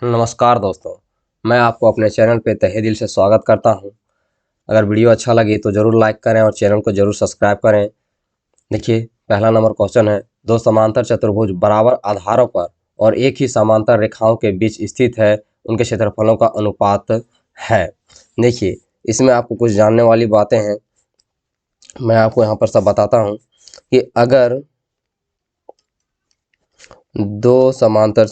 नमस्कार दोस्तों, मैं आपको अपने चैनल पे तहे दिल से स्वागत करता हूं। अगर वीडियो अच्छा लगे तो ज़रूर लाइक करें और चैनल को ज़रूर सब्सक्राइब करें। देखिए, पहला नंबर क्वेश्चन है, दो समांतर चतुर्भुज बराबर आधारों पर और एक ही समांतर रेखाओं के बीच स्थित है, उनके क्षेत्रफलों का अनुपात है। देखिए, इसमें आपको कुछ जानने वाली बातें हैं, मैं आपको यहाँ पर सब बताता हूँ कि अगर दो समांतर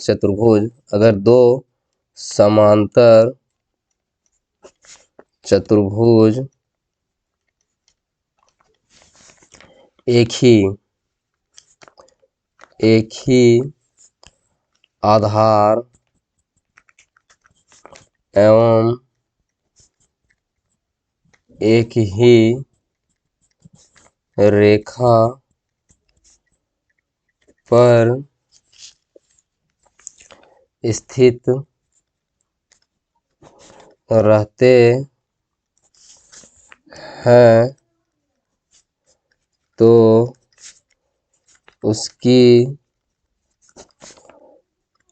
चतुर्भुज एक ही आधार एवं एक ही रेखा पर स्थित रहते हैं तो उसकी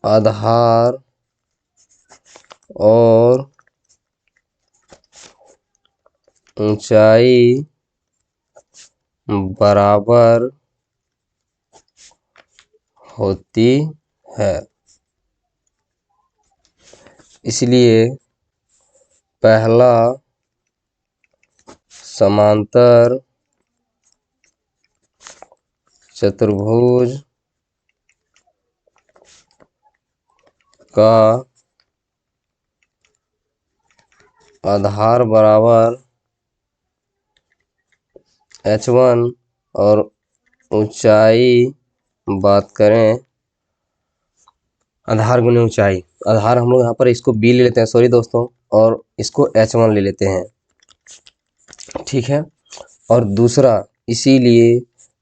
आधार और ऊंचाई बराबर होती है। इसलिए पहला समांतर चतुर्भुज का आधार बराबर h1 और ऊंचाई बात करें, आधार गुने ऊंचाई, आधार हम लोग यहाँ पर इसको b ले लेते हैं, सॉरी दोस्तों, और इसको h1 ले लेते हैं, ठीक है। और दूसरा, इसीलिए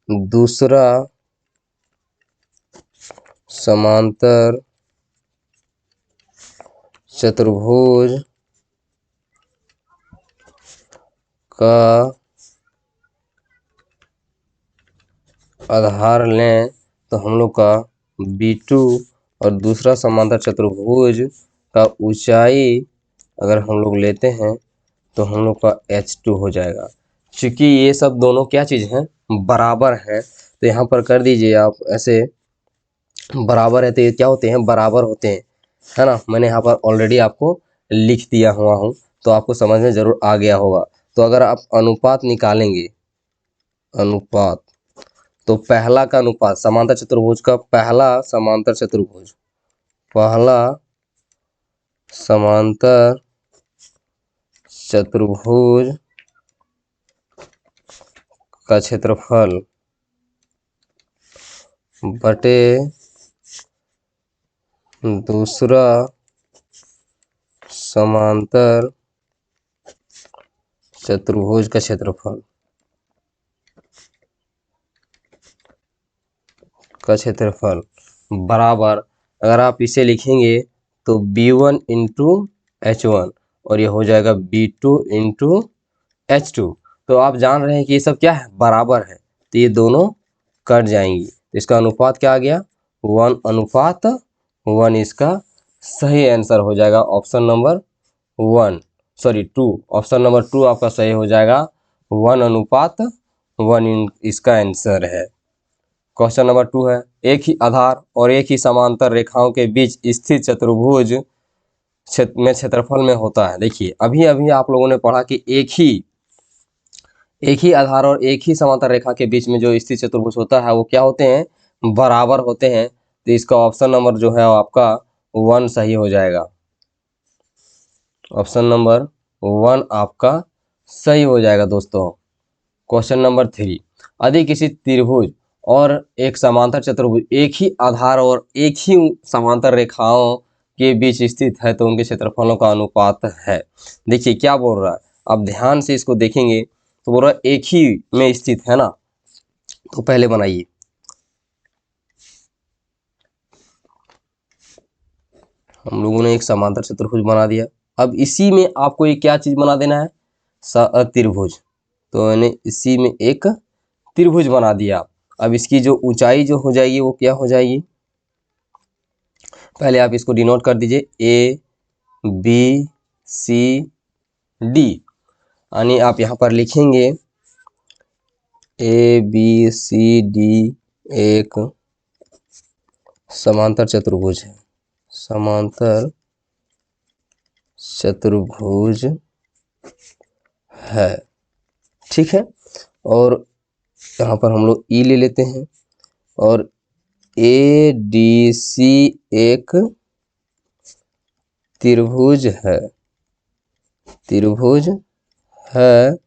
दूसरा समांतर चतुर्भुज का आधार लें तो हम लोग का B2 और दूसरा समांतर चतुर्भुज का ऊंचाई अगर हम लोग लेते हैं तो हम लोग का H2 हो जाएगा। क्योंकि ये सब दोनों क्या चीज़ हैं, बराबर है, तो यहाँ पर कर दीजिए आप ऐसे, बराबर है तो ये क्या होते हैं, बराबर होते हैं, है ना। मैंने यहाँ पर ऑलरेडी आपको लिख दिया हुआ हूँ, तो आपको समझ में ज़रूर आ गया होगा। तो अगर आप अनुपात निकालेंगे, अनुपात, तो पहला का अनुपात समांतर चतुर्भुज का, पहला समांतर चतुर्भुज का क्षेत्रफल बटे दूसरा समांतर चतुर्भुज का क्षेत्रफल बराबर, अगर आप इसे लिखेंगे तो B1 इंटू H1 और ये हो जाएगा B2 इंटू H2। तो आप जान रहे हैं कि ये सब क्या है, बराबर है, तो ये दोनों कट जाएंगी। तो इसका अनुपात क्या आ गया, 1:1, इसका सही आंसर हो जाएगा ऑप्शन नंबर 2। ऑप्शन नंबर 2 आपका सही हो जाएगा, 1:1 इसका आंसर है। क्वेश्चन नंबर 2 है, एक ही आधार और एक ही समांतर रेखाओं के बीच स्थित चतुर्भुज में क्षेत्रफल में होता है। देखिए, अभी अभी आप लोगों ने पढ़ा कि एक ही आधार और एक ही समांतर रेखा के बीच में जो स्थित चतुर्भुज होता है वो क्या होते हैं, बराबर होते हैं। तो इसका ऑप्शन नंबर जो है आपका 1 सही हो जाएगा। ऑप्शन नंबर 1 आपका सही हो जाएगा दोस्तों। क्वेश्चन नंबर 3, यदि किसी त्रिभुज और एक समांतर चतुर्भुज एक ही आधार और एक ही समांतर रेखाओं के बीच स्थित है तो उनके क्षेत्रफलों का अनुपात है। देखिए क्या बोल रहा है, अब ध्यान से इसको देखेंगे तो बोल रहा है एक ही में स्थित है ना। तो पहले बनाइए, हम लोगों ने एक समांतर चतुर्भुज बना दिया। अब इसी में आपको एक क्या चीज बना देना है, त्रिभुज। तो मैंने इसी में एक त्रिभुज बना दिया। अब इसकी जो ऊंचाई जो हो जाएगी वो क्या हो जाएगी, पहले आप इसको डिनोट कर दीजिए ए बी सी डी, यानी आप यहाँ पर लिखेंगे ए बी सी डी एक समांतर चतुर्भुज है, समांतर चतुर्भुज है, ठीक है। और यहाँ पर हम लोग ई ले लेते हैं, और ए डी सी एक त्रिभुज है, त्रिभुज है।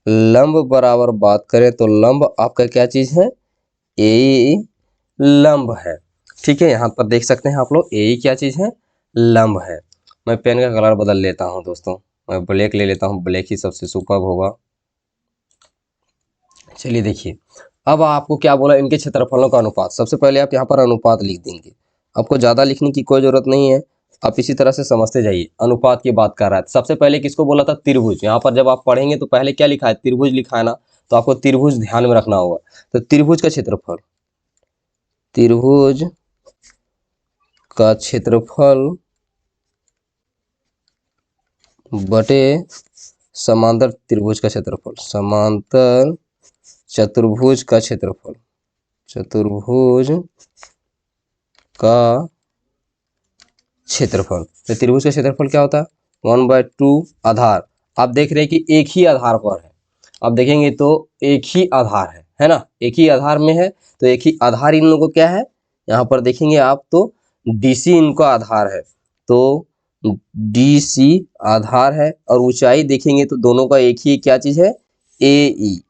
लंब बराबर बात करें तो लंब आपका क्या चीज है, ए लंब है, ठीक है। यहाँ पर देख सकते हैं आप लोग ए क्या चीज है, लंब है। मैं पेन का कलर बदल लेता हूँ दोस्तों, मैं ब्लैक ले लेता हूँ, ब्लैक ही सबसे सुपर्ब होगा। चलिए देखिए, अब आपको क्या बोला, इनके क्षेत्रफलों का अनुपात। सबसे पहले आप यहाँ पर अनुपात लिख देंगे, आपको ज़्यादा लिखने की कोई ज़रूरत नहीं है, आप इसी तरह से समझते जाइए। अनुपात की बात कर रहा है, सबसे पहले किसको बोला था, त्रिभुज। यहाँ पर जब आप पढ़ेंगे तो पहले क्या लिखा है, त्रिभुज लिखा है ना, तो आपको त्रिभुज ध्यान में रखना होगा। तो त्रिभुज का क्षेत्रफल, त्रिभुज का क्षेत्रफल बटे समांतर त्रिभुज का क्षेत्रफल, समांतर चतुर्भुज का क्षेत्रफल, चतुर्भुज का क्षेत्रफल। तो त्रिभुज का क्षेत्रफल क्या होता है, 1/2 आधार। आप देख रहे हैं कि एक ही आधार पर है, आप देखेंगे तो एक ही आधार है ना, एक ही आधार में है, तो एक ही आधार इन लोगों को क्या है, यहाँ पर देखेंगे आप तो DC इनका आधार है, तो DC आधार है, और ऊंचाई देखेंगे तो दोनों का एक ही क्या चीज है, ए ई।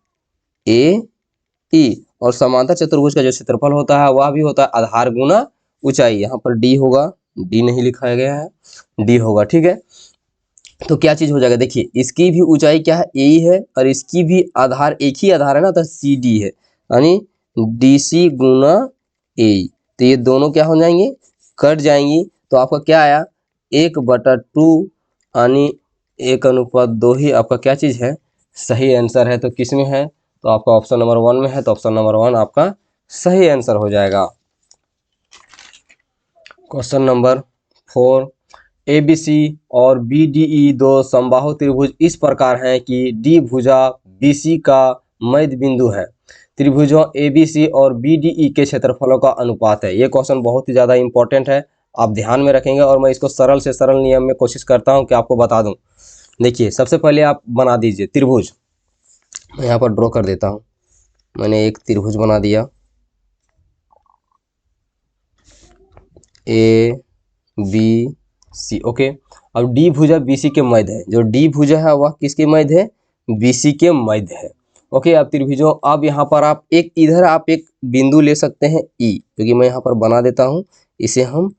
और समांतर चतुर्भुज का जो क्षेत्रफल होता है वह भी होता है आधार गुना ऊंचाई। यहाँ पर डी होगा, डी नहीं लिखाया गया है, डी होगा, ठीक है। तो क्या चीज हो जाएगा, देखिए इसकी भी ऊंचाई क्या है, ए है, और इसकी भी आधार एक ही आधार है ना, तो सी डी है, यानी DC गुना ए। तो ये दोनों क्या हो जाएंगे, कट जाएंगी। तो आपका क्या आया, 1/2, यानी 1:2 ही आपका क्या चीज है, सही आंसर है। तो किस में है, तो आपका ऑप्शन नंबर 1 में है, तो ऑप्शन नंबर 1 आपका सही आंसर हो जाएगा। क्वेश्चन नंबर 4, ABC और BDE दो समबाहु त्रिभुज इस प्रकार हैं कि D भुजा BC का मध्य बिंदु है। त्रिभुजों ABC और BDE के क्षेत्रफलों का अनुपात है। ये क्वेश्चन बहुत ही ज़्यादा इंपॉर्टेंट है, आप ध्यान में रखेंगे, और मैं इसको सरल से सरल नियम में कोशिश करता हूँ कि आपको बता दूँ। देखिए सबसे पहले आप बना दीजिए त्रिभुज, मैं यहाँ पर ड्रॉ कर देता हूँ। मैंने एक त्रिभुज बना दिया, ABC, ओके। अब D भुजा BC के मध्य है, जो D भुजा है वह किसके मध्य है, BC के मध्य है, ओके। अब त्रिभुजों, अब यहाँ पर आप एक इधर आप एक बिंदु ले सकते हैं E, क्योंकि मैं यहाँ पर बना देता हूँ, इसे हम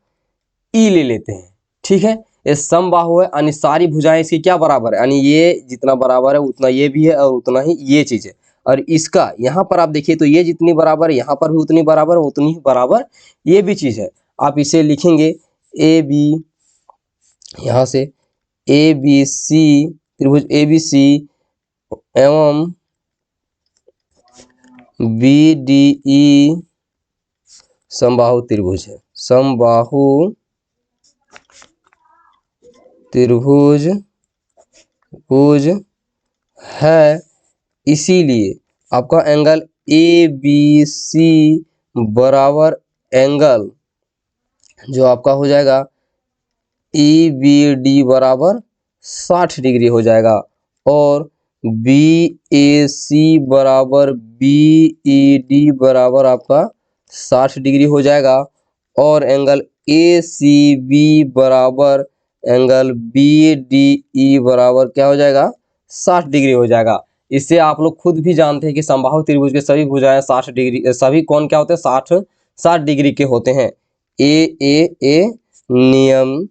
E ले लेते हैं, ठीक है। ये समबाहु है, यानी सारी भुजाएं इसकी क्या बराबर है, यानी ये जितना बराबर है उतना ये भी है, और उतना ही ये चीज है। और इसका यहाँ पर आप देखिए तो ये जितनी बराबर है, यहाँ पर भी उतनी बराबर, उतनी ही बराबर ये भी चीज है। आप इसे लिखेंगे AB, यहाँ से ABC, त्रिभुज ABC एवं BDE समबाहु त्रिभुज है, समबाहु त्रिभुज है। इसीलिए आपका एंगल ABC बराबर एंगल जो आपका हो जाएगा EBD बराबर 60 डिग्री हो जाएगा, और BAC बराबर BED बराबर आपका 60 डिग्री हो जाएगा, और एंगल ACB बराबर एंगल BDE बराबर क्या हो जाएगा, 60 डिग्री हो जाएगा। इससे आप लोग खुद भी जानते हैं कि समबाहु त्रिभुज के सभी भुजाएं 60 डिग्री, सभी कोण क्या होते हैं, 60 डिग्री के होते हैं, ए नियम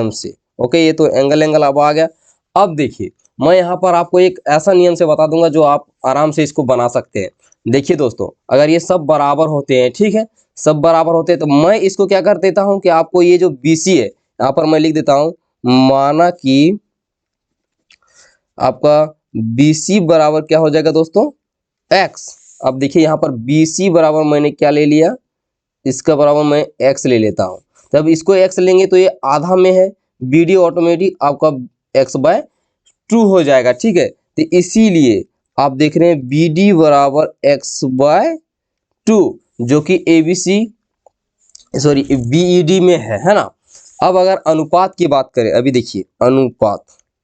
से, ओके। ये तो एंगल अब आ गया। अब देखिए मैं यहाँ पर आपको एक ऐसा नियम से बता दूंगा जो आप आराम से इसको बना सकते हैं। देखिए दोस्तों, अगर ये सब बराबर होते हैं, ठीक है, सब बराबर होते हैं, तो मैं इसको क्या कर देता हूँ कि आपको ये जो BC है, यहाँ पर मैं लिख देता हूँ, माना कि आपका BC बराबर क्या हो जाएगा दोस्तों, X। अब देखिए यहाँ पर BC बराबर मैंने क्या ले लिया, इसका बराबर मैं x ले लेता हूँ। तब इसको x लेंगे तो ये आधा में है, BD ऑटोमेटिक आपका x/2 हो जाएगा। ठीक है, तो इसीलिए आप देख रहे हैं BD बराबर x/2 जो कि ABC सॉरी BED में है ना। अब अगर अनुपात की बात करें, अभी देखिए अनुपात,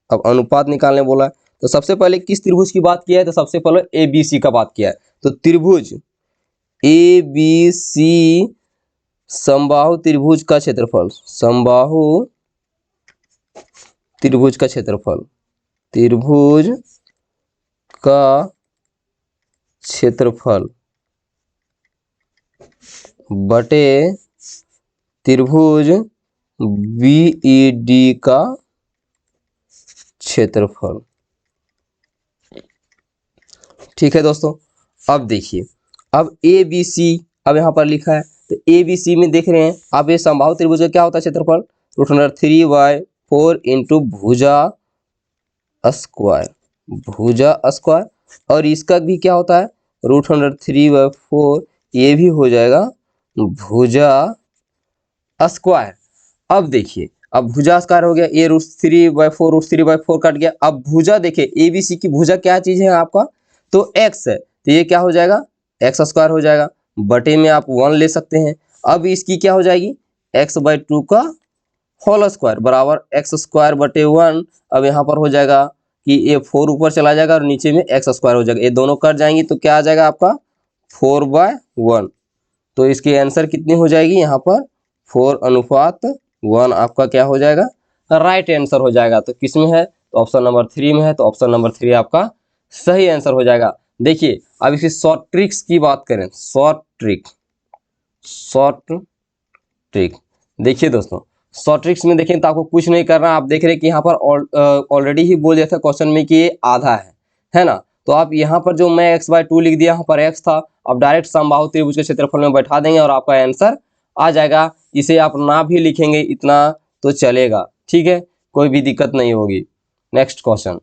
अब अनुपात निकालने बोला है तो सबसे पहले किस त्रिभुज की बात किया है, तो सबसे पहले ABC का बात किया है। तो त्रिभुज ABC समबाहु त्रिभुज का क्षेत्रफल, समबाहु त्रिभुज का क्षेत्रफल, त्रिभुज का क्षेत्रफल बटे त्रिभुज BED का क्षेत्रफल। ठीक है दोस्तों, अब देखिए, अब ABC अब यहाँ पर लिखा है, तो ABC में देख रहे हैं अब ये समबाहु त्रिभुज का क्या होता है क्षेत्रफल, √3/4 इंटू भुजा स्क्वायर, भुजा स्क्वायर, और इसका भी क्या होता है √3/4, ये भी हो जाएगा भुजा स्क्वायर। अब देखिए, अब भुजा स्क्वायर हो गया, ये √3/4 कट गया। अब भुजा देखिए ABC की भुजा क्या चीज है आपका, तो x है, तो ये क्या हो जाएगा x² हो जाएगा, बटे में आप 1 ले सकते हैं। अब इसकी क्या हो जाएगी x/2 का होल स्क्वायर बराबर x² बटे 1। अब यहाँ पर हो जाएगा कि ये 4 ऊपर चला जाएगा और नीचे में x² हो जाएगा, ये दोनों कट जाएंगी तो क्या आ जाएगा आपका 4/1। तो इसकी आंसर कितनी हो जाएगी यहाँ पर 4:1 आपका क्या हो जाएगा राइट आंसर हो जाएगा। तो किस में है, तो ऑप्शन नंबर 3 में है, तो ऑप्शन नंबर 3 आपका सही आंसर हो जाएगा। देखिए अब इसकी शॉर्ट ट्रिक्स की बात करें, शॉर्ट ट्रिक देखिए दोस्तों, शॉर्ट ट्रिक्स में देखें तो आपको कुछ नहीं करना, आप देख रहे हैं कि यहाँ पर ऑलरेडी ही बोल दिया था क्वेश्चन में कि ये आधा है ना। तो आप यहाँ पर जो मैं x/2 लिख दिया, यहाँ पर x था, अब डायरेक्ट समबाहु त्रिभुज के क्षेत्रफल में बैठा देंगे और आपका आंसर आ जाएगा। इसे आप ना भी लिखेंगे इतना तो चलेगा, ठीक है, कोई भी दिक्कत नहीं होगी। नेक्स्ट क्वेश्चन,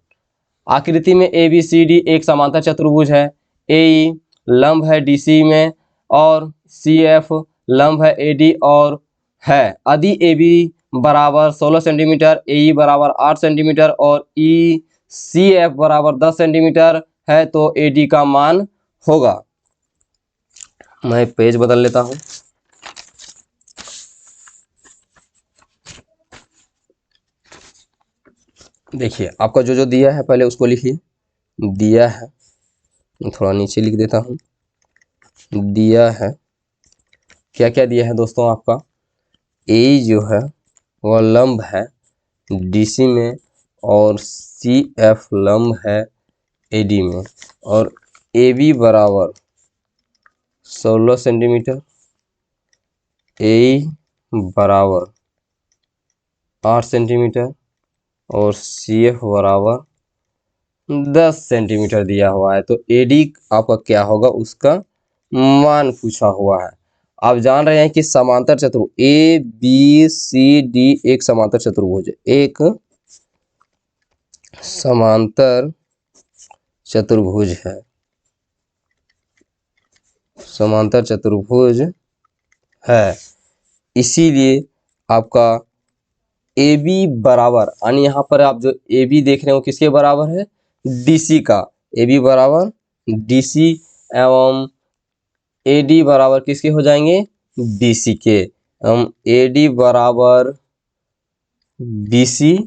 आकृति में ABCD एक समांतर चतुर्भुज है, AE लंब है DC में और CF लंब है AD और है। यदि AB बराबर 16 सेंटीमीटर, AE बराबर 8 सेंटीमीटर और ECF बराबर 10 सेंटीमीटर है तो AD का मान होगा। मैं पेज बदल लेता हूं। देखिए आपका जो जो दिया है पहले उसको लिखिए, दिया है, थोड़ा नीचे लिख देता हूं, दिया है क्या क्या दिया है दोस्तों, आपका ए जो है वह लंब है DC में और CF लंब है AD में और AB बराबर 16 सेंटीमीटर, AE बराबर 8 सेंटीमीटर और CF बराबर 10 सेंटीमीटर दिया हुआ है। तो AD आपका क्या होगा, उसका मान पूछा हुआ है। आप जान रहे हैं कि समांतर चतुर्भुज ABCD एक समांतर चतुर्भुज है, एक समांतर चतुर्भुज है, समांतर चतुर्भुज है। इसीलिए आपका AB बराबर, यानी यहाँ पर आप जो AB देख रहे हो किसके बराबर है, DC का, AB बराबर DC एवं AD बराबर किसके हो जाएंगे, BC के। हम AD बराबर BC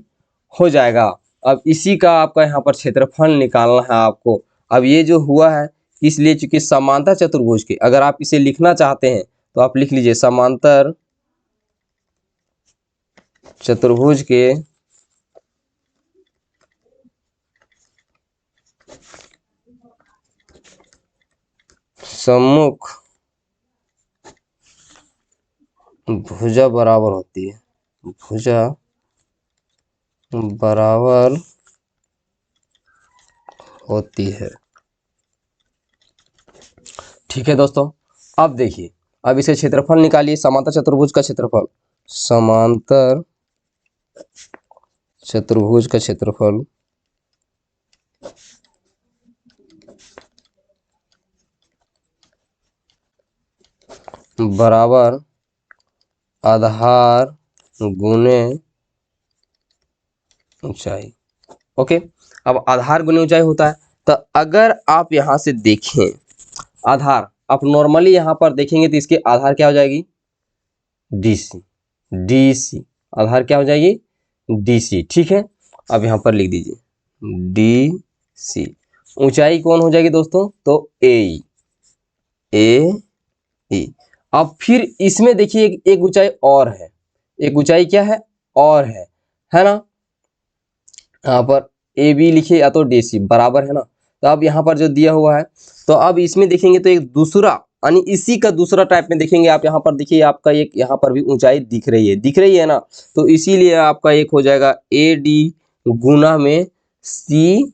हो जाएगा। अब इसी का आपका यहाँ पर क्षेत्रफल निकालना है आपको। अब ये जो हुआ है इसलिए चूंकि समांतर चतुर्भुज के, अगर आप इसे लिखना चाहते हैं तो आप लिख लीजिए समांतर चतुर्भुज के सम्मुख भुजा बराबर होती है, भुजा बराबर होती है। ठीक है दोस्तों, अब देखिए, अब इसे क्षेत्रफल निकालिए, समांतर चतुर्भुज का क्षेत्रफल, समांतर चतुर्भुज का क्षेत्रफल बराबर आधार गुने ऊंचाई। ओके, अब आधार गुने ऊंचाई होता है, तो अगर आप यहाँ से देखें आधार, आप नॉर्मली यहाँ पर देखेंगे तो इसके आधार क्या हो जाएगी, डीसी। डीसी आधार क्या हो जाएगी, डीसी। ठीक है, अब यहाँ पर लिख दीजिए डीसी। ऊंचाई कौन हो जाएगी दोस्तों, तो ए ई। अब फिर इसमें देखिए एक ऊंचाई और है, एक ऊंचाई क्या है और है ना। यहाँ पर ए बी लिखिए या तो डी सी बराबर है ना। तो अब यहाँ पर जो दिया हुआ है, तो अब इसमें देखेंगे तो एक दूसरा यानी इसी का दूसरा टाइप में देखेंगे आप। यहाँ पर देखिए आपका एक यहाँ पर भी ऊंचाई दिख रही है ना। तो इसीलिए आपका एक हो जाएगा ए डी गुना में सी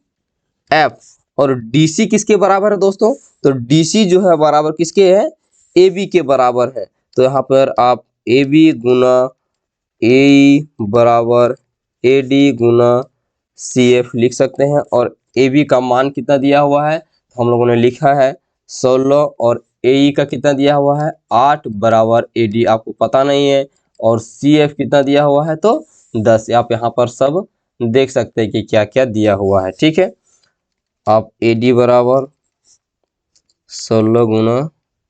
एफ। और डी सी किसके बराबर है दोस्तों, तो डी सी जो है बराबर किसके है, ए बी के बराबर है। तो यहाँ पर आप ए बी गुना ए बराबर A D Guna C F लिख सकते हैं। और ए बी का मान कितना दिया हुआ है, तो हम लोगों ने लिखा है 16 और ए ई का कितना दिया हुआ है 8 बराबर ए डी आपको पता नहीं है। और सी एफ कितना दिया हुआ है तो 10। आप यहाँ पर सब देख सकते हैं कि क्या क्या दिया हुआ है। ठीक है, आप ए डी बराबर 16 गुना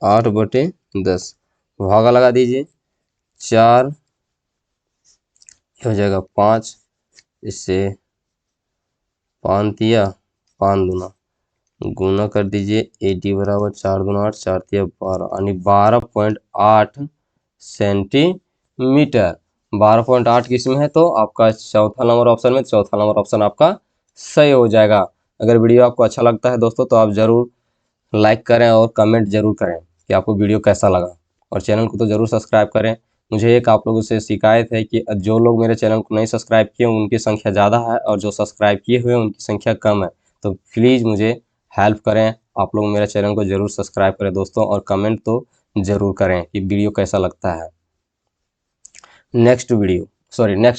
8/10 भागा लगा दीजिए, 4 हो जाएगा 5, इससे 5 दिया 5 दूना गुना कर दीजिए, ए डी बराबर 4 दूना 8, 4 दिया 12 यानी 12.8 सेंटीमीटर। 12.8 किस में है, तो आपका चौथा नंबर ऑप्शन में, चौथा नंबर ऑप्शन आपका सही हो जाएगा। अगर वीडियो आपको अच्छा लगता है दोस्तों तो आप ज़रूर लाइक करें और कमेंट जरूर करें कि आपको वीडियो कैसा लगा, और चैनल को तो ज़रूर सब्सक्राइब करें। मुझे एक आप लोगों से शिकायत है कि जो लोग मेरे चैनल को नहीं सब्सक्राइब किए उनकी संख्या ज़्यादा है और जो सब्सक्राइब किए हुए हैं उनकी संख्या कम है। तो प्लीज़ मुझे हेल्प करें, आप लोग मेरे चैनल को ज़रूर सब्सक्राइब करें दोस्तों, और कमेंट तो ज़रूर करें कि वीडियो कैसा लगता है। नेक्स्ट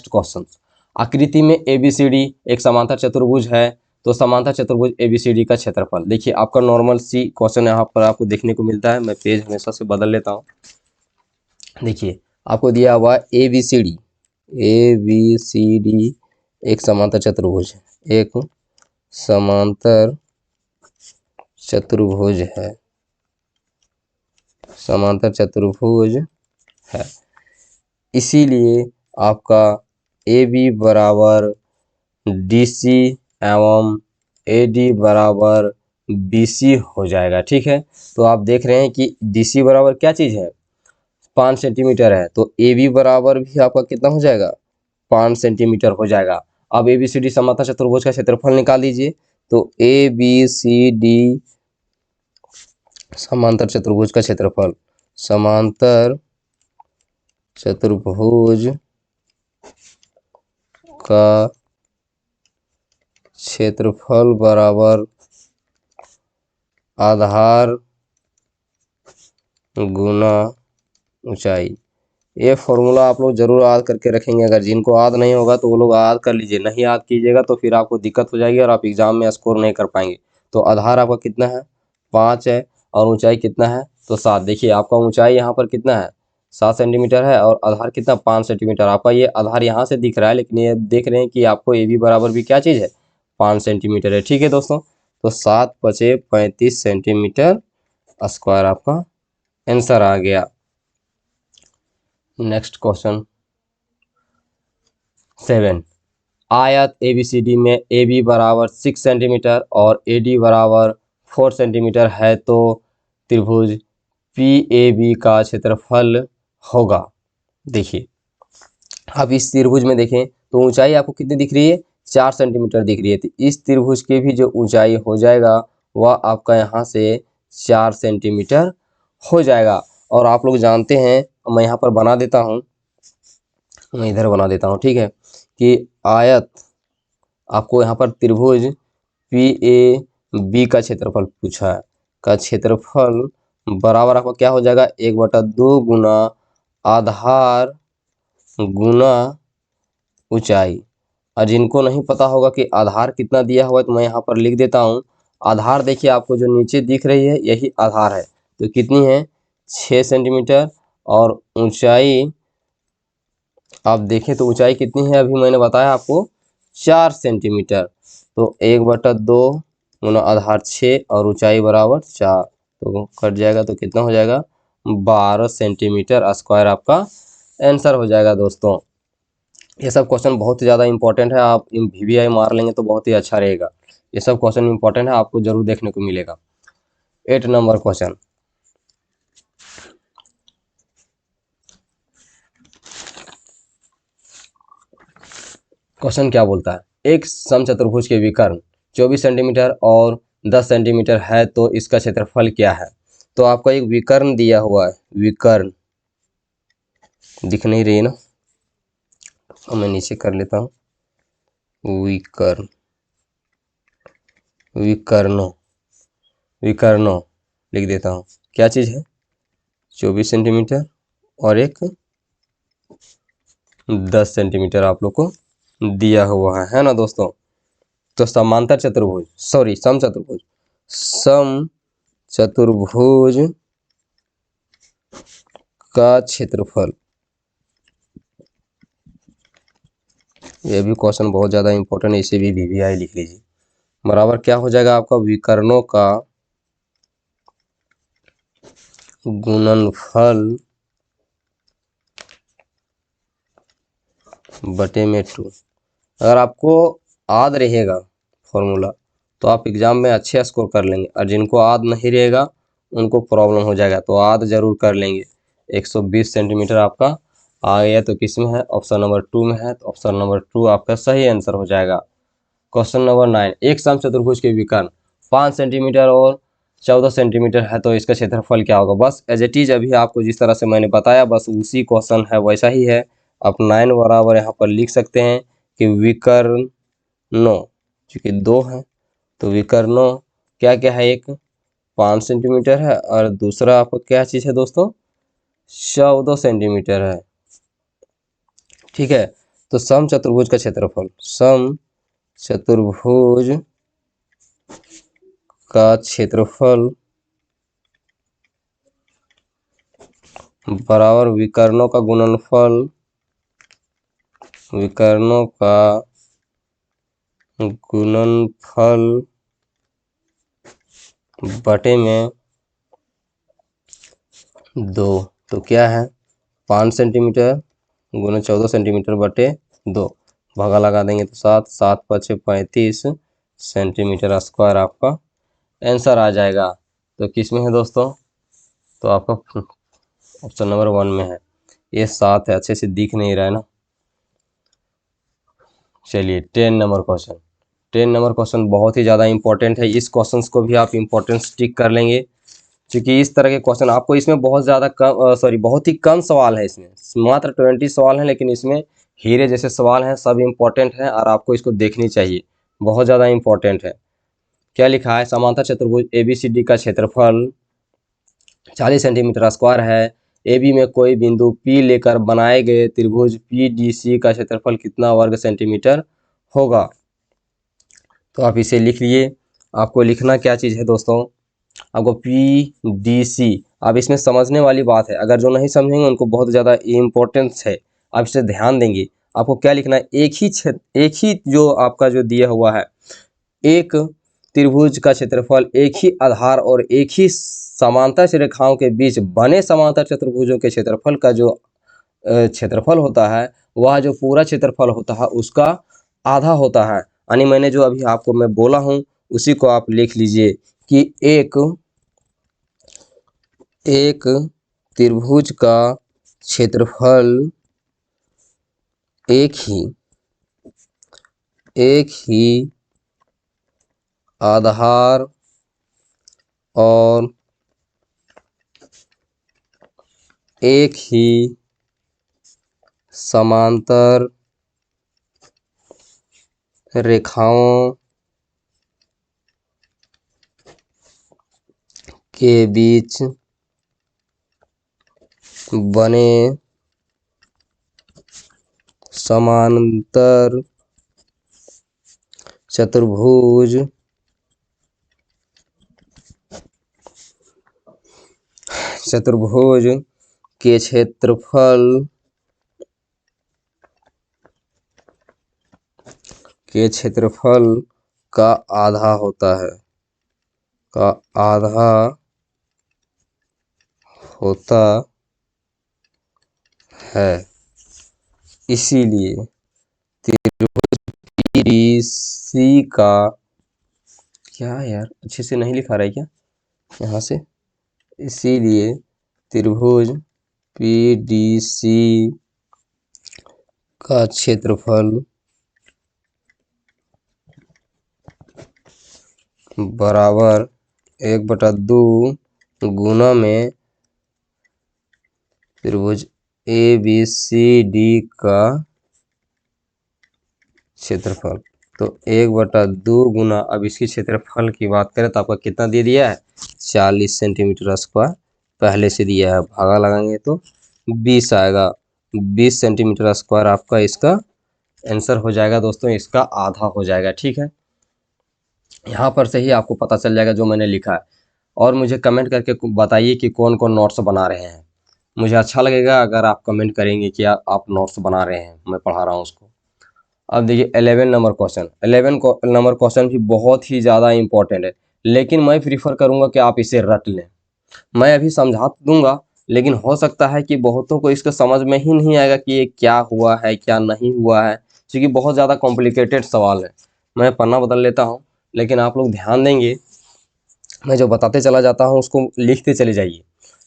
क्वेश्चन, आकृति में ABCD एक समांतर चतुर्भुज है, तो समांतर चतुर्भुज ABCD का क्षेत्रफल। देखिए आपका नॉर्मल सी क्वेश्चन यहाँ पर आपको देखने को मिलता है। मैं पेज हमेशा से बदल लेता हूँ। देखिए आपको दिया हुआ ABCD एक समांतर चतुर्भुज है, एक समांतर चतुर्भुज है, समांतर चतुर्भुज है। इसीलिए आपका AB बराबर DC एवं AD बराबर BC हो जाएगा। ठीक है, तो आप देख रहे हैं कि DC बराबर क्या चीज़ है, 5 सेंटीमीटर है, तो AB बराबर भी आपका कितना हो जाएगा, 5 सेंटीमीटर हो जाएगा। अब ABCD समांतर चतुर्भुज का क्षेत्रफल निकाल लीजिए। तो ABCD समांतर चतुर्भुज का क्षेत्रफल, समांतर चतुर्भुज का क्षेत्रफल बराबर आधार गुना ऊंचाई। ये फॉर्मूला आप लोग जरूर याद करके रखेंगे। अगर जिनको याद नहीं होगा तो वो लोग याद कर लीजिए, नहीं याद कीजिएगा तो फिर आपको दिक्कत हो जाएगी और आप एग्जाम में स्कोर नहीं कर पाएंगे। तो आधार आपका कितना है, 5 है, और ऊंचाई कितना है, तो 7। देखिए आपका ऊंचाई यहाँ पर कितना है, 7 सेंटीमीटर है, और आधार कितना 5 सेंटीमीटर। आपका ये आधार यहाँ से दिख रहा है, लेकिन ये देख रहे हैं कि आपको AB बराबर भी क्या चीज़ है, 5 सेंटीमीटर है। ठीक है दोस्तों, तो 7 × 5 = 35 सेंटीमीटर स्क्वायर आपका आंसर आ गया। नेक्स्ट क्वेश्चन 7, आयत ABCD में AB बराबर 6 सेंटीमीटर और AD बराबर 4 सेंटीमीटर है, तो त्रिभुज PAB का क्षेत्रफल होगा। देखिए अब इस त्रिभुज में देखें तो ऊंचाई आपको कितनी दिख रही है, 4 सेंटीमीटर दिख रही है। तो इस त्रिभुज के भी जो ऊंचाई हो जाएगा वह आपका यहाँ से 4 सेंटीमीटर हो जाएगा। और आप लोग जानते हैं, मैं यहाँ पर बना देता हूँ, मैं इधर बना देता हूँ, ठीक है, कि आयत आपको यहाँ पर त्रिभुज PAB का क्षेत्रफल पूछा है, का क्षेत्रफल बराबर आपका क्या हो जाएगा, 1/2 गुना आधार गुना ऊंचाई। और जिनको नहीं पता होगा कि आधार कितना दिया हुआ है तो मैं यहाँ पर लिख देता हूँ। आधार देखिए आपको जो नीचे दिख रही है यही आधार है, तो कितनी है 6 सेंटीमीटर और ऊंचाई आप देखें तो ऊंचाई कितनी है, अभी मैंने बताया आपको 4 सेंटीमीटर। तो 1/2 गुना आधार 6 और ऊंचाई बराबर 4, तो कट जाएगा तो कितना हो जाएगा 12 सेंटीमीटर स्क्वायर आपका आंसर हो जाएगा। दोस्तों ये सब क्वेश्चन बहुत ही ज़्यादा इंपॉर्टेंट है, आप इन VVI मार लेंगे तो बहुत ही अच्छा रहेगा। ये सब क्वेश्चन इंपॉर्टेंट है, आपको जरूर देखने को मिलेगा। 8 नंबर क्वेश्चन, क्वेश्चन क्या बोलता है, एक समचतुर्भुज के विकर्ण 24 सेंटीमीटर और 10 सेंटीमीटर है तो इसका क्षेत्रफल क्या है। तो आपको एक विकर्ण दिया हुआ है, विकर्ण दिख नहीं रही ना, तो मैं नीचे कर लेता हूँ, विकर्ण विकर्णों विकर्णों लिख देता हूँ। क्या चीज़ है, 24 सेंटीमीटर और एक 10 सेंटीमीटर आप लोग को दिया हुआ है ना दोस्तों। तो समांतर चतुर्भुज समचतुर्भुज समचतुर्भुज का क्षेत्रफल, ये भी क्वेश्चन बहुत ज़्यादा इंपॉर्टेंट है, इसे भी VVI लिख लीजिए। बराबर क्या हो जाएगा आपका विकर्णों का गुणनफल बटे में 2। अगर आपको याद रहेगा फॉर्मूला तो आप एग्जाम में अच्छे स्कोर कर लेंगे, और जिनको याद नहीं रहेगा उनको प्रॉब्लम हो जाएगा, तो याद जरूर कर लेंगे। 120 सेंटीमीटर आपका आ गया, तो किस में है, ऑप्शन नंबर 2 में है, तो ऑप्शन नंबर 2 आपका सही आंसर हो जाएगा। क्वेश्चन नंबर 9, एक समचतुर्भुज के विकर्ण 5 सेंटीमीटर और 14 सेंटीमीटर है तो इसका क्षेत्रफल क्या होगा। बस एज इट इज अभी आपको जिस तरह से मैंने बताया बस उसी क्वेश्चन है, वैसा ही है। आप 9 बराबर यहाँ पर लिख सकते हैं कि विकर्णों, चूंकि 2 है तो विकर्णों क्या क्या है, एक 5 सेंटीमीटर है और दूसरा आपको क्या चीज़ है दोस्तों 14 सेंटीमीटर है। ठीक है, तो समचतुर्भुज का क्षेत्रफल, समचतुर्भुज का क्षेत्रफल बराबर विकर्णों का गुणनफल, विकर्णों का गुणनफल बटे में 2। तो क्या है 5 सेंटीमीटर गुना 14 सेंटीमीटर बटे 2, भागा लगा देंगे तो 7, 7 5 35 सेंटीमीटर स्क्वायर आपका आंसर आ जाएगा। तो किस में है दोस्तों, तो आपका ऑप्शन नंबर 1 में है। ये 7 है, अच्छे से दिख नहीं रहा है ना। चलिए 10 नंबर क्वेश्चन, 10 नंबर क्वेश्चन बहुत ही ज़्यादा इंपॉर्टेंट है, इस क्वेश्चन को भी आप इंपॉर्टेंस टिक कर लेंगे, क्योंकि इस तरह के क्वेश्चन आपको इसमें बहुत ज़्यादा कम बहुत ही कम सवाल है, इसमें मात्र 20 सवाल हैं, लेकिन इसमें हीरे जैसे सवाल हैं, सब इंपॉर्टेंट हैं और आपको इसको देखनी चाहिए, बहुत ज़्यादा इंपॉर्टेंट है। क्या लिखा है, समांतर चतुर्भुज ABCD का क्षेत्रफल 40 सेंटीमीटर स्क्वायर है, AB में कोई बिंदु P लेकर बनाए गए त्रिभुज PDC का क्षेत्रफल कितना वर्ग सेंटीमीटर होगा। तो आप इसे लिख लिए, आपको लिखना क्या चीज़ है दोस्तों, आपको PDC, अब इसमें समझने वाली बात है, अगर जो नहीं समझेंगे उनको बहुत ज़्यादा इम्पोर्टेंस है, आप इसे ध्यान देंगे। आपको क्या लिखना है, एक ही जो आपका जो दिया हुआ है, एक त्रिभुज का क्षेत्रफल एक ही आधार और एक ही समांतर रेखाओं के बीच बने समांतर चतुर्भुजों के क्षेत्रफल का जो क्षेत्रफल होता है, वह जो पूरा क्षेत्रफल होता है उसका आधा होता है। यानी मैंने जो अभी आपको मैं बोला हूँ उसी को आप लिख लीजिए कि एक त्रिभुज का क्षेत्रफल एक ही आधार और एक ही समांतर रेखाओं के बीच बने समांतर चतुर्भुज चतुर्भुज के क्षेत्रफल का आधा होता है। इसीलिए PDC का, क्या यार अच्छे से नहीं लिखा रहा है क्या यहाँ से, इसीलिए त्रिभुज PDC का क्षेत्रफल बराबर 1/2 गुना में त्रिभुज ABCD का क्षेत्रफल। तो 1/2 गुना, अब इसकी क्षेत्रफल की बात करें तो आपका कितना दे दिया है, 40 सेंटीमीटर स्क्वायर पहले से दिया है। भागा लगाएंगे तो 20 आएगा, 20 सेंटीमीटर स्क्वायर आपका इसका आंसर हो जाएगा दोस्तों, इसका आधा हो जाएगा। ठीक है, यहाँ पर से ही आपको पता चल जाएगा जो मैंने लिखा है। और मुझे कमेंट करके बताइए कि कौन कौन नोट्स बना रहे हैं। मुझे अच्छा लगेगा अगर आप कमेंट करेंगे कि आप नोट्स बना रहे हैं, मैं पढ़ा रहा हूँ उसको। अब देखिए 11 नंबर क्वेश्चन, 11 नंबर क्वेश्चन भी बहुत ही ज़्यादा इंपॉर्टेंट है, लेकिन मैं प्रीफर करूँगा कि आप इसे रट लें। मैं अभी समझा दूंगा, लेकिन हो सकता है कि बहुतों को इसका समझ में ही नहीं आएगा कि ये क्या हुआ है क्या नहीं हुआ है, क्योंकि बहुत ज़्यादा कॉम्प्लिकेटेड सवाल है। मैं पन्ना बदल लेता हूँ, लेकिन आप लोग ध्यान देंगे, मैं जो बताते चला जाता हूँ उसको लिखते चले जाइए।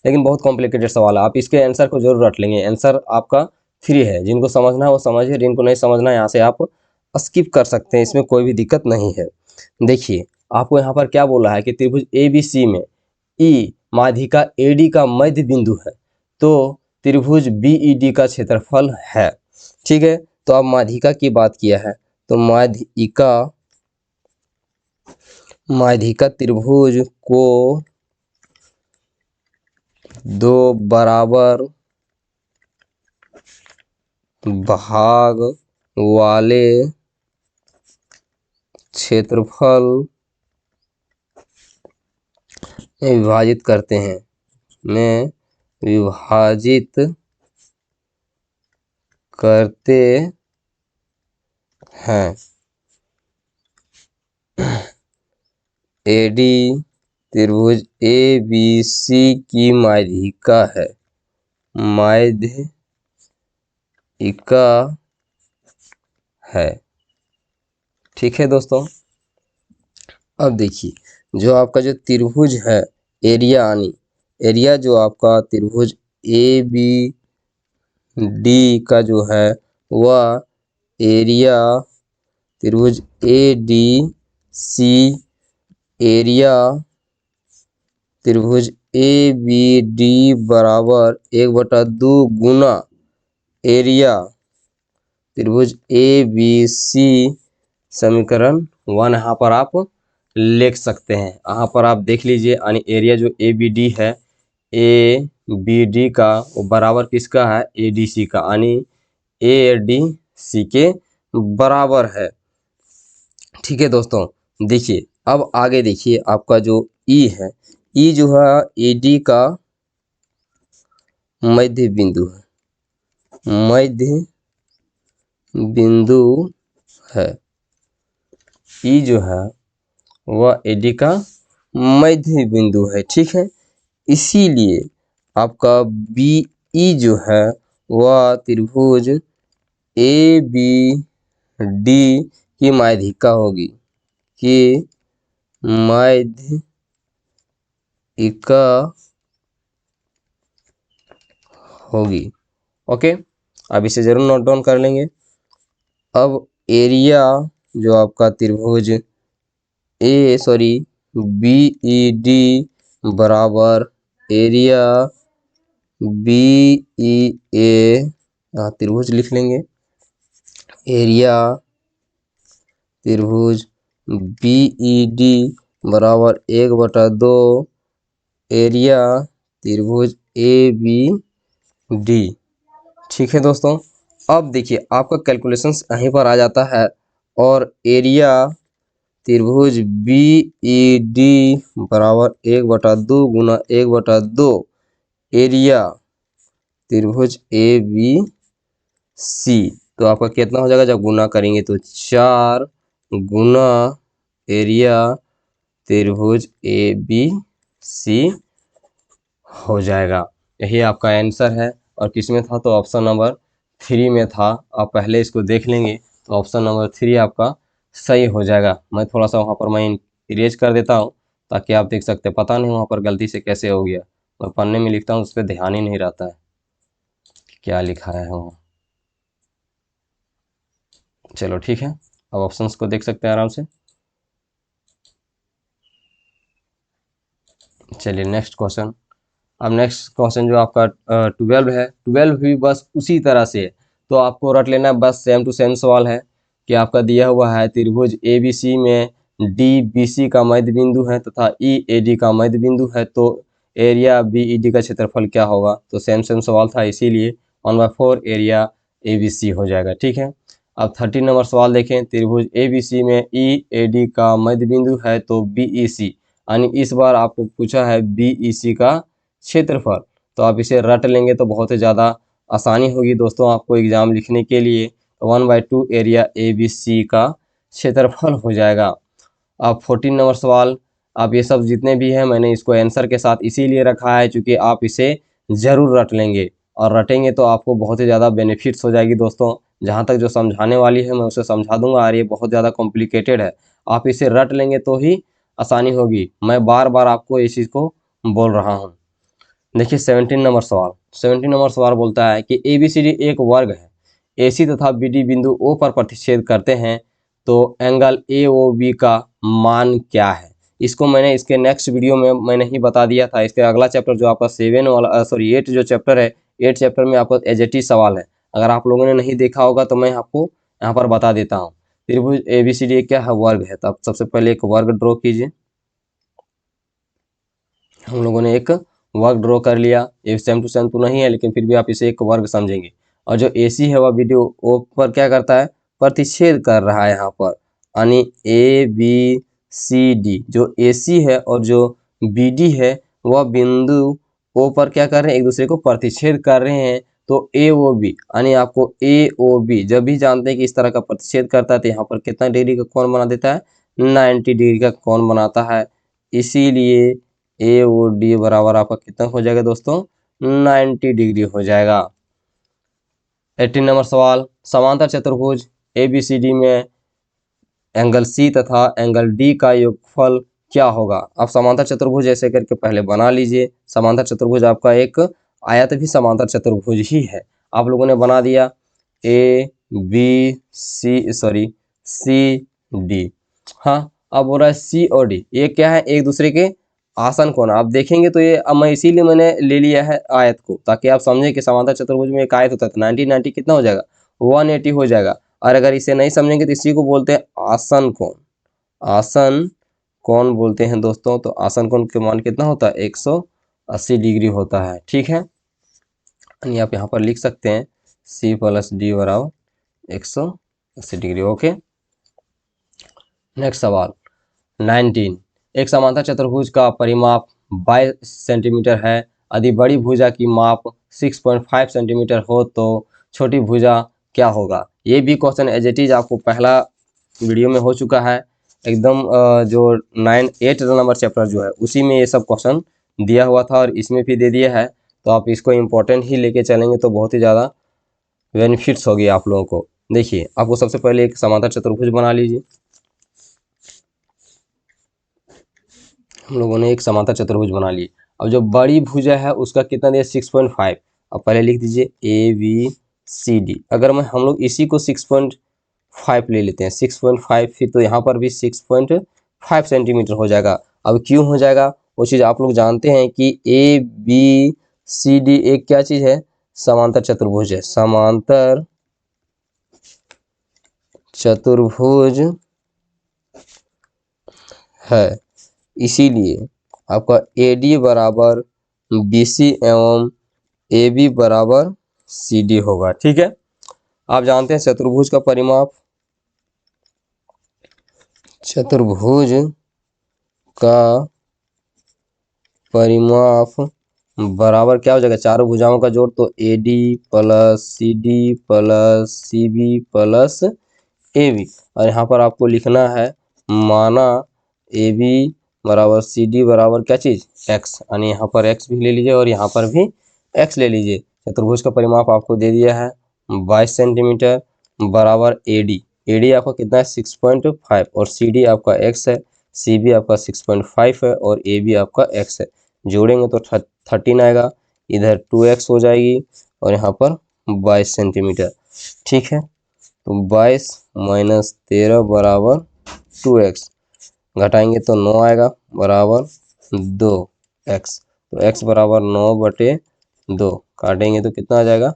लेकिन बहुत कॉम्प्लिकेटेड सवाल है, आप इसके आंसर को जरूर रट लेंगे। आंसर आपका फ्री है, जिनको समझना है वो समझिए, जिनको नहीं समझना है यहाँ से आप स्किप कर सकते हैं, इसमें कोई भी दिक्कत नहीं है। देखिए आपको यहाँ पर क्या बोला है कि त्रिभुज ABC में ई माध्यिका AD का मध्य बिंदु है, तो त्रिभुज BED का क्षेत्रफल है। ठीक है, तो अब माध्यिका की बात किया है, तो माध्यिका त्रिभुज को दो बराबर भाग वाले क्षेत्रफल में विभाजित करते हैं, AD त्रिभुज ABC की माध्यिका है। ठीक है दोस्तों, अब देखिए जो आपका जो त्रिभुज है एरिया जो आपका त्रिभुज ABD का जो है वह एरिया त्रिभुज ADC एरिया त्रिभुज ABD बराबर 1/2 गुना एरिया त्रिभुज ABC, समीकरण 1 यहाँ पर आप लिख सकते हैं। यहाँ पर आप देख लीजिए, यानी एरिया जो ABD है, ABD का वो बराबर किसका है, ADC का, यानी ADC के बराबर है। ठीक है दोस्तों, देखिए अब आगे देखिए आपका जो E है, E जो है AD का मध्य बिंदु है, E जो है वह AD का मध्य बिंदु है। ठीक है, इसीलिए आपका BE जो है वह त्रिभुज ABD की माध्यिका होगी। ओके, अब इसे जरूर नोट डाउन कर लेंगे। अब एरिया जो आपका त्रिभुज BED बराबर एरिया BEA, यहाँ त्रिभुज लिख लेंगे, एरिया त्रिभुज BED बराबर 1/2 एरिया त्रिभुज ABD। ठीक है दोस्तों, अब देखिए आपका कैलकुलेशंस यहीं पर आ जाता है, और एरिया त्रिभुज BED बराबर 1/2 गुना 1/2 एरिया त्रिभुज ए बी सी, तो आपका कितना हो जाएगा जब गुना करेंगे तो 4 गुना एरिया त्रिभुज ए बी सी हो जाएगा। यही आपका आंसर है। और किसमें था? तो ऑप्शन नंबर 3 में था। आप पहले इसको देख लेंगे तो ऑप्शन नंबर 3 आपका सही हो जाएगा। मैं थोड़ा सा वहाँ पर मैं इरेज कर देता हूँ ताकि आप देख सकते हैं। पता नहीं वहाँ पर गलती से कैसे हो गया, मैं पन्ने में लिखता हूँ उस पर ध्यान ही नहीं रहता है क्या लिखा है वहाँ। चलो ठीक है, अब ऑप्शंस को देख सकते हैं आराम से। चलिए नेक्स्ट क्वेश्चन। अब नेक्स्ट क्वेश्चन जो आपका 12 है, 12 भी बस उसी तरह से है, तो आपको रट लेना, बस सेम टू सेम सवाल है कि आपका दिया हुआ है त्रिभुज ए बी सी में डी बी सी का मध्य बिंदु है तथा ई ए डी का मध्य बिंदु है, तो एरिया बी ई डी का क्षेत्रफल क्या होगा। तो सेम सेम सवाल था, इसीलिए 1/4 एरिया ए बी सी हो जाएगा। ठीक है, अब 13 नंबर सवाल देखें। त्रिभुज ए बी सी में ई ए डी का मध्य बिंदु है तो बी ई सी, यानी इस बार आपको पूछा है बी ई सी का क्षेत्रफल, तो आप इसे रट लेंगे तो बहुत ही ज़्यादा आसानी होगी दोस्तों आपको एग्जाम लिखने के लिए। 1/2 एरिया ए बी सी का क्षेत्रफल हो जाएगा। अब 14 नंबर सवाल, आप ये सब जितने भी हैं मैंने इसको आंसर के साथ इसीलिए रखा है क्योंकि आप इसे ज़रूर रट लेंगे, और रटेंगे तो आपको बहुत ही ज़्यादा बेनिफिट्स हो जाएगी दोस्तों। जहाँ तक जो समझाने वाली है मैं उसे समझा दूंगा, और ये बहुत ज़्यादा कॉम्प्लिकेटेड है, आप इसे रट लेंगे तो ही आसानी होगी। मैं बार बार आपको इस चीज़ को बोल रहा हूँ। देखिए 17 नंबर सवाल। 17 नंबर सवाल बोलता है कि ए बी सी डी एक वर्ग है, ए सी तथा बी डी बिंदु ओ पर प्रतिच्छेद करते हैं, तो एंगल ए ओ बी का मान क्या है। इसको मैंने इसके नेक्स्ट वीडियो में मैंने ही बता दिया था। इसके अगला चैप्टर जो आपका 7 वाला 8 जो चैप्टर है, 8 चैप्टर में आपका एजेटी सवाल है। अगर आप लोगों ने नहीं देखा होगा तो मैं आपको यहाँ पर बता देता हूँ। त्रिभुज ए बी सी डी क्या है? वर्ग है। तो आप सबसे पहले एक वर्ग ड्रॉ कीजिए। हम लोगों ने एक वर्ग ड्रॉ कर लिया। ये सेम टू सेम तो नहीं है, लेकिन फिर भी आप इसे एक वर्ग समझेंगे। और जो AC है वह वीडियो ओ पर क्या करता है? प्रतिच्छेद कर रहा है यहाँ पर, यानी ABCD जो AC है और जो BD है वह बिंदु O पर क्या कर रहे हैं? एक दूसरे को प्रतिच्छेद कर रहे हैं। तो AOB यानी आपको AOB जब भी जानते हैं कि इस तरह का प्रतिच्छेद करता है तो यहाँ पर कितना डिग्री का कोण बना देता है? 90 डिग्री का कोण बनाता है। इसीलिए ए ओ डी बराबर आपका कितना हो जाएगा दोस्तों? 90 डिग्री हो जाएगा। 18 नंबर सवाल, समांतर चतुर्भुज ए बी सी डी में एंगल सी तथा एंगल डी का योगफल क्या होगा। आप समांतर चतुर्भुज ऐसे करके पहले बना लीजिए। समांतर चतुर्भुज आपका एक आयत भी समांतर चतुर्भुज ही है। आप लोगों ने बना दिया A B C C D. हाँ, अब हो रहा है सी और डी, ये क्या है? एक दूसरे के आसन कोण। आप देखेंगे तो ये अब मैं इसीलिए मैंने ले लिया है आयत को, ताकि आप समझें कि समांतर चतुर्भुज में एक आयत होता है। 90 कितना हो जाएगा? 180 हो जाएगा। और अगर इसे नहीं समझेंगे तो इसी को बोलते हैं आसन कोण। आसन कोण बोलते हैं दोस्तों। तो आसन कोण के मान कितना होता है? 180 डिग्री होता है। ठीक है, यानी आप यहाँ पर लिख सकते हैं C + D बराबर 180 डिग्री। ओके, नेक्स्ट सवाल 19, एक समांतर चतुर्भुज का परिमाप 22 सेंटीमीटर है। यदि बड़ी भुजा की माप 6.5 सेंटीमीटर हो तो छोटी भुजा क्या होगा। ये भी क्वेश्चन एज इट इज आपको पहला वीडियो में हो चुका है एकदम। जो 8 नंबर चैप्टर जो है उसी में ये सब क्वेश्चन दिया हुआ था, और इसमें भी दे दिया है। तो आप इसको इम्पोर्टेंट ही लेके चलेंगे तो बहुत ही ज़्यादा बेनिफिट्स होगी आप लोगों को। देखिए, आपको सबसे पहले एक समांतर चतुर्भुज बना लीजिए। हम लोगों ने एक समांतर चतुर्भुज बना ली। अब जो बड़ी भुजा है उसका कितना दिया? 6.5। अब पहले लिख दीजिए ABCD। अगर मैं हम लोग इसी को 6.5 ले लेते हैं, 6.5, फिर तो यहाँ पर भी 6.5 सेंटीमीटर हो जाएगा। अब क्यों हो जाएगा वो चीज़ आप लोग जानते हैं कि ABCD एक क्या चीज़ है? समांतर चतुर्भुज है। समांतर चतुर्भुज है, इसीलिए आपका AD बराबर BC एवं AB बराबर CD होगा। ठीक है, आप जानते हैं चतुर्भुज का परिमाप, चतुर्भुज का परिमाप बराबर क्या हो जाएगा, चारों भुजाओं का जोड़, तो AD plus CD plus CB plus AB। और यहाँ पर आपको लिखना है माना AB बराबर CD बराबर क्या चीज़, x, यानी यहाँ पर x भी ले लीजिए और यहाँ पर भी x ले लीजिए। चतुर्भुज का परिमाप आपको दे दिया है 22 सेंटीमीटर बराबर AD आपका कितना है 6.5 और CD आपका x है, CB आपका 6.5 है और AB आपका x है। जोड़ेंगे तो 13 आएगा, इधर 2x हो जाएगी और यहाँ पर 22 सेंटीमीटर। ठीक है, तो 22 माइनस 13 बराबर 2x, घटाएंगे तो 9 आएगा बराबर 2x। तो x बराबर 9/2, काटेंगे तो कितना आ जाएगा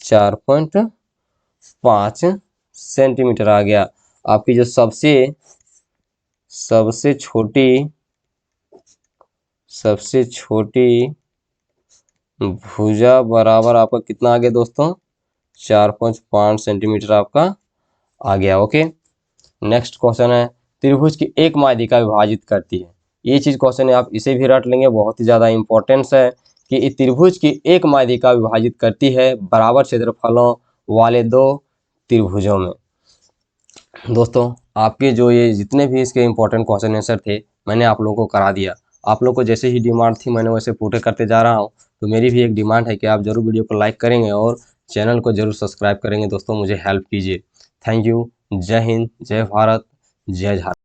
4.5 सेंटीमीटर आ गया। आपकी जो सबसे छोटी भुजा बराबर आपका कितना आ गया दोस्तों, 4.5 सेंटीमीटर आपका आ गया। ओके, नेक्स्ट क्वेश्चन है, त्रिभुज की एक माध्यिका विभाजित करती है। ये चीज क्वेश्चन है, आप इसे भी रट लेंगे, बहुत ही ज्यादा इंपॉर्टेंस है कि त्रिभुज की एक माध्यिका विभाजित करती है बराबर क्षेत्रफलों वाले दो त्रिभुजों में। दोस्तों आपके जो ये जितने भी इसके इंपॉर्टेंट क्वेश्चन आंसर थे मैंने आप लोगों को करा दिया। आप लोग को जैसे ही डिमांड थी मैंने वैसे पूरे करते जा रहा हूँ। तो मेरी भी एक डिमांड है कि आप जरूर वीडियो को लाइक करेंगे और चैनल को जरूर सब्सक्राइब करेंगे। दोस्तों मुझे हेल्प कीजिए। Thank you. जय हिंद, जय भारत, जय झारखंड।